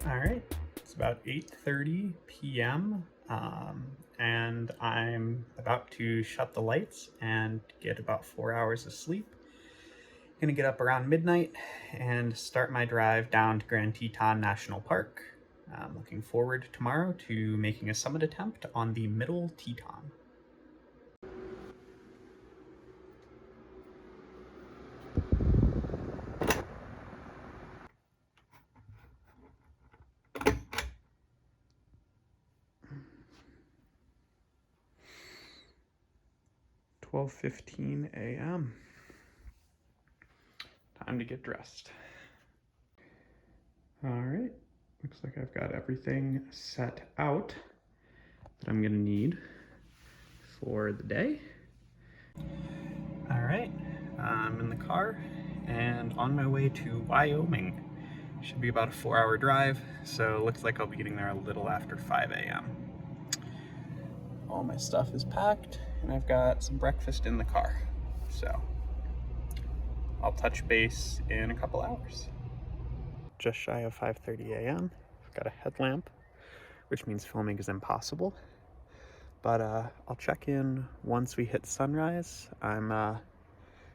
Alright, it's about 8:30 p.m. And I'm about to shut the lights and get about 4 hours of sleep. Gonna get up around midnight and start my drive down to Grand Teton National Park. I'm looking forward tomorrow to making a summit attempt on the Middle Teton. "12:15 a.m. Time to get dressed." Alright, looks like I've got everything set out that I'm gonna need for the day. Alright, I'm in the car and on my way to Wyoming. Should be about a 4-hour drive, so it looks like I'll be getting there a little after 5 a.m. All my stuff is packed and I've got some breakfast in the car, so I'll touch base in a couple hours. Just shy of 5:30 a.m. I've got a headlamp, which means filming is impossible. But I'll check in once we hit sunrise. I'm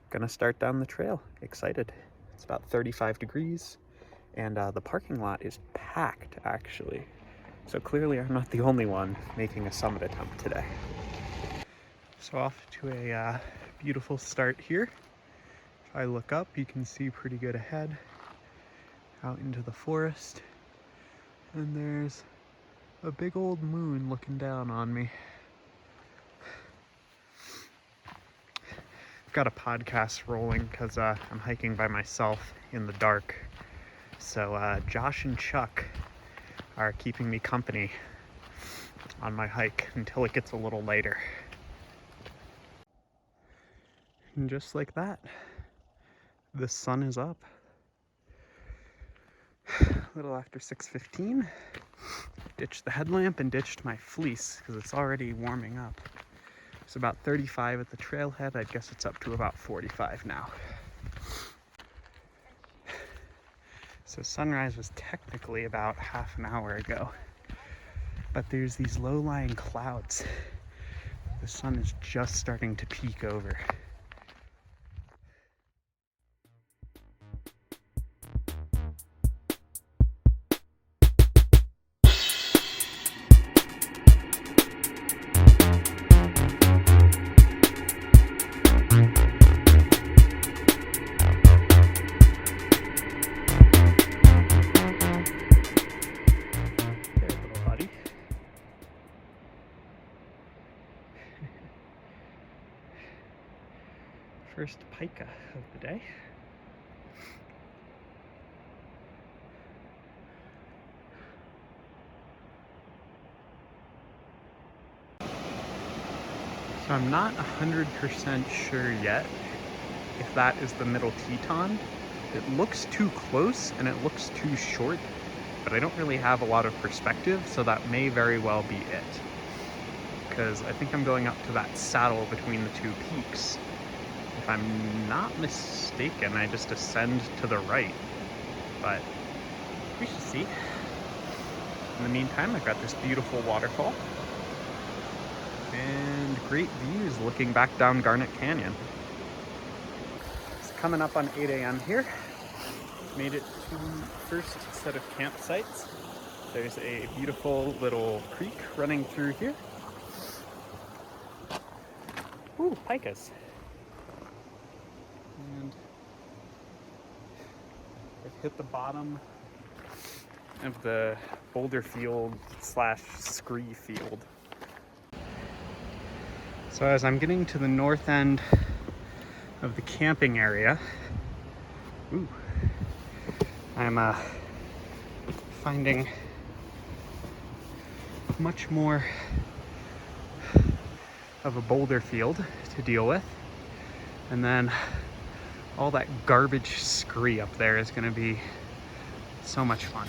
gonna start down the trail. Excited. It's about 35 degrees and the parking lot is packed actually. So clearly I'm not the only one making a summit attempt today. So off to a beautiful start here. If I look up, you can see pretty good ahead out into the forest. And there's a big old moon looking down on me. I've got a podcast rolling because I'm hiking by myself in the dark. So Josh and Chuck are keeping me company on my hike until it gets a little later. And just like that, the sun is up. A little after 6:15. Ditched the headlamp and ditched my fleece because it's already warming up. It's about 35 at the trailhead. I guess it's up to about 45 now. So sunrise was technically about half an hour ago, but there's these low-lying clouds. The sun is just starting to peek over. First pika of the day. So I'm not 100% sure yet if that is the Middle Teton. It looks too close and it looks too short, but I don't really have a lot of perspective, so that may very well be it. Because I think I'm going up to that saddle between the two peaks. If I'm not mistaken, I just ascend to the right, but we should see. In the meantime, I've got this beautiful waterfall and great views looking back down Garnet Canyon. It's coming up on 8 a.m. here. Made it to the first set of campsites. There's a beautiful little creek running through here. Ooh, pikas. And I've hit the bottom of the boulder field / scree field. So as I'm getting to the north end of the camping area, I'm finding much more of a boulder field to deal with. And then all that garbage scree up there is going to be so much fun.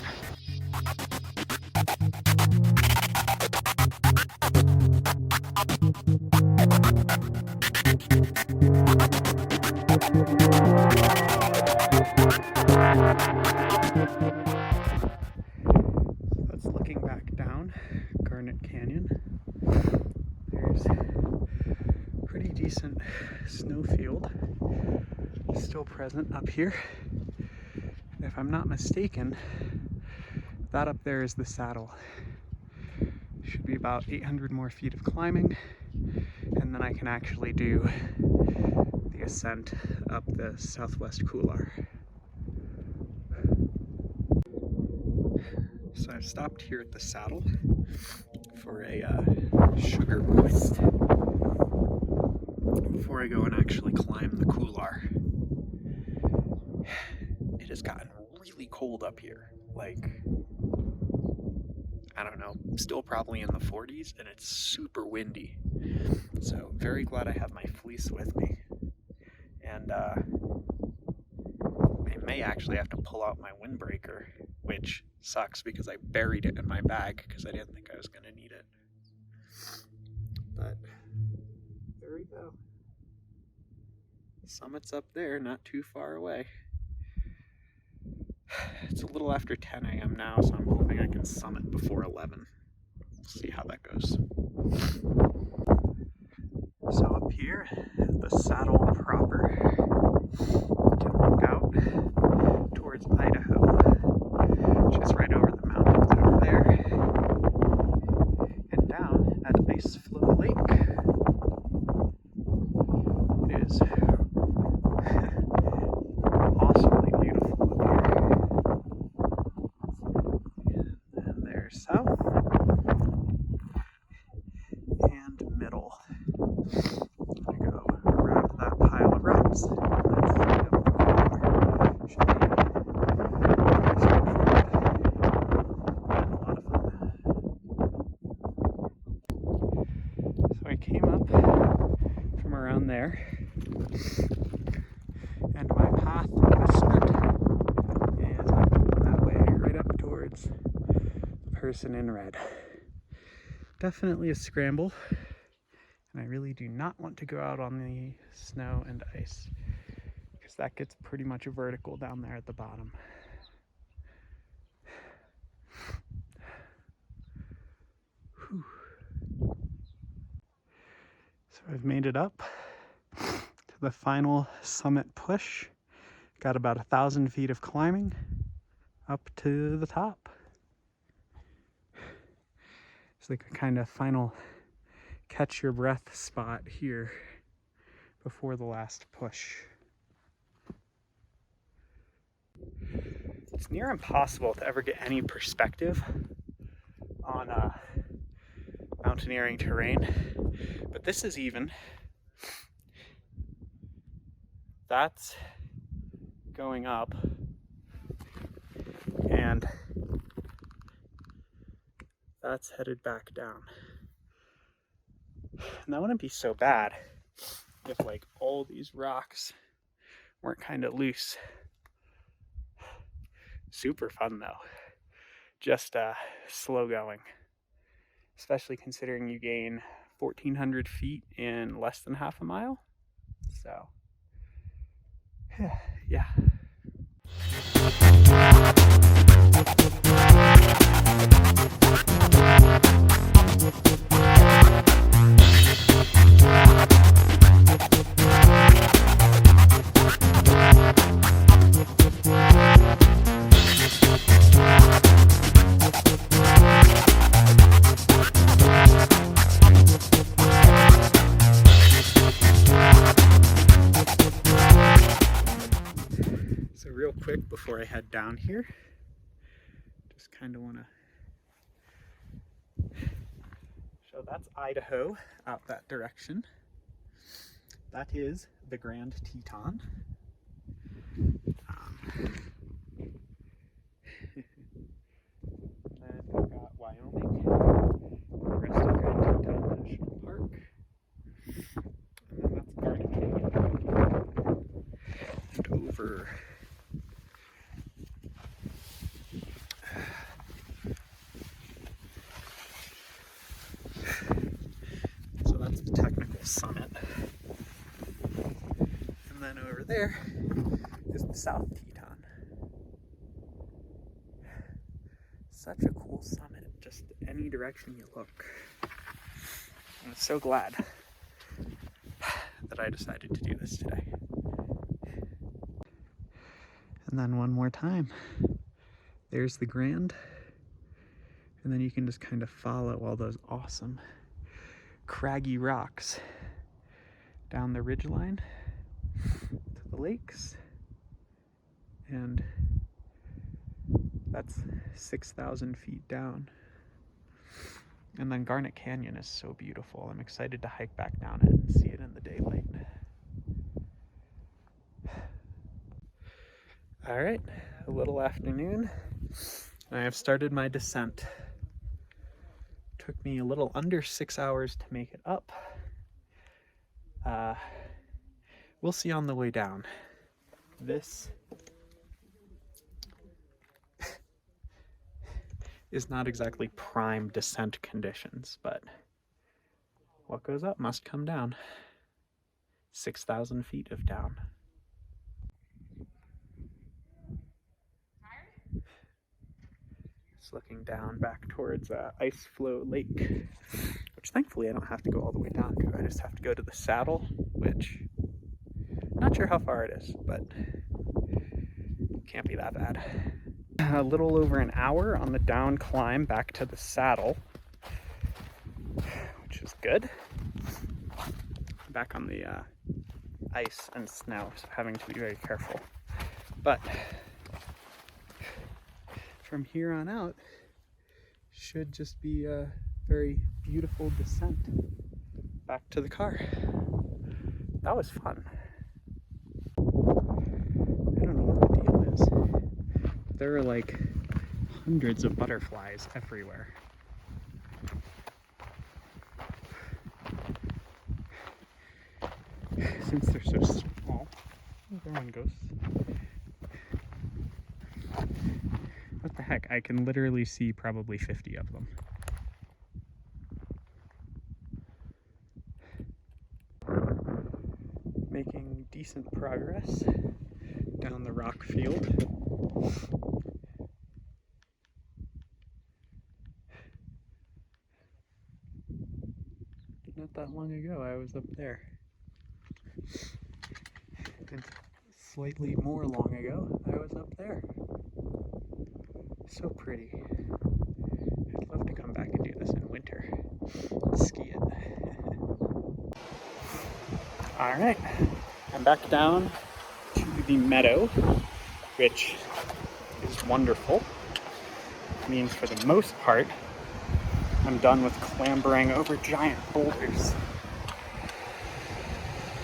decent snowfield still present up here. And if I'm not mistaken, that up there is the saddle. Should be about 800 more feet of climbing, and then I can actually do the ascent up the Southwest Couloir. So I've stopped here at the saddle for a sugar rest before I go and actually climb the couloir. It has gotten really cold up here, like, I don't know, still probably in the 40s, and it's super windy. So very glad I have my fleece with me. And I may actually have to pull out my windbreaker, which sucks because I buried it in my bag because I didn't think I was going to need it. But there we go. Summit's up there, not too far away. It's a little after 10 a.m. now, so I'm hoping I can summit before 11. We'll see how that goes. So up here, the saddle proper, you can look out towards Idaho, which is right over the mountains over there, and down at Ice Floe Lake. It is awesomely beautiful up here. And there's south and middle. I'm gonna go around that pile of rocks. Let's see how the couloir should be. A lot of fun. So I came up from around there, and my path of ascent is up that way, right up towards the person in red. Definitely a scramble, and I really do not want to go out on the snow and ice because that gets pretty much vertical down there at the bottom. Whew. So I've made it up to the final summit push. Got about 1,000 feet of climbing up to the top. It's like a kind of final catch your breath spot here before the last push. It's near impossible to ever get any perspective on mountaineering terrain, but this is even. That's going up, and that's headed back down. And that wouldn't be so bad if like all these rocks weren't kind of loose. Super fun though. Just slow going. Especially considering you gain 1,400 feet in less than half a mile. So, yeah. So real quick before I head down here, just kind of want to show that's Idaho out that direction. That is the Grand Teton. Then we've got Wyoming, the rest of Grand Teton National Park. And then that's Barnett Canyon. And over that's the technical summit. And then over there is the South Teton. Such a cool summit, just any direction you look. I'm so glad that I decided to do this today. And then one more time. There's the Grand. And then you can just kind of follow all those awesome craggy rocks down the ridgeline to the lakes. And that's 6,000 feet down. And then Garnet Canyon is so beautiful. I'm excited to hike back down it and see it in the daylight. All right, a little afternoon. I have started my descent. Took me a little under 6 hours to make it up. We'll see on the way down. This is not exactly prime descent conditions, but what goes up must come down. 6,000 feet of down. Just looking down back towards Ice Flow Lake, which thankfully I don't have to go all the way down to. I just have to go to the saddle, which I'm not sure how far it is, but can't be that bad. A little over an hour on the down climb back to the saddle, which is good. Back on the ice and snow, so having to be very careful. But from here on out, should just be a very beautiful descent back to the car. That was fun. I don't know what the deal is. There are like hundreds of butterflies everywhere. Since they're so small. Oh, there one goes. What the heck? I can literally see probably 50 of them. Making decent progress down the rock field. Not that long ago I was up there. And slightly more long ago I was up there. So pretty. I'd love to come back and do this in winter. Ski it. Alright, I'm back down to the meadow, which is wonderful. It means for the most part, I'm done with clambering over giant boulders.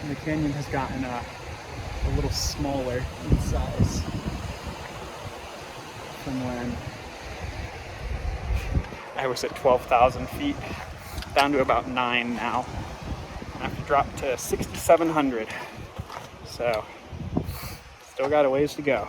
And the canyon has gotten a little smaller in size from when I was at 12,000 feet, down to about 9 now. I have to drop to 6,700. So, still got a ways to go.